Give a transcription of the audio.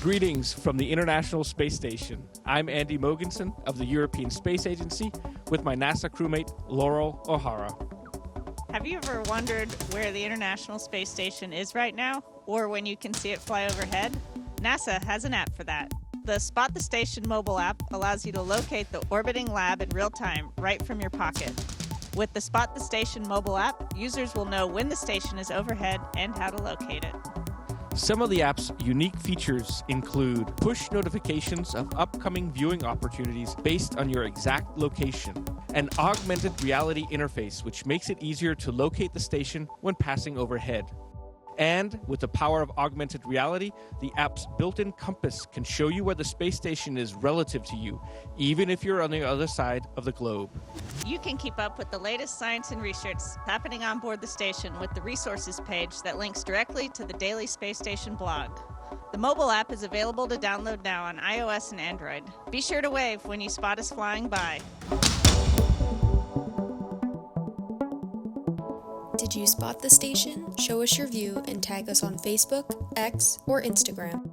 Greetings from the International Space Station. I'm Andy Mogensen of the European Space Agency with my NASA crewmate, Loral O'Hara. Have you ever wondered where the International Space Station is right now, or when you can see it fly overhead? NASA has an app for that. The Spot the Station mobile app allows you to locate the orbiting lab in real time right from your pocket. With the Spot the Station mobile app, users will know when the station is overhead and how to locate it. Some of the app's unique features include push notifications of upcoming viewing opportunities based on your exact location, an augmented reality interface which makes it easier to locate the station when passing overhead. And with the power of augmented reality, the app's built-in compass can show you where the space station is relative to you, even if you're on the other side of the globe. You can keep up with the latest science and research happening on board the station with the resources page that links directly to the daily Space Station blog. The mobile app is available to download now on iOS and Android. Be sure to wave when you spot us flying by. Did you spot the station? Show us your view and tag us on Facebook, X, or Instagram.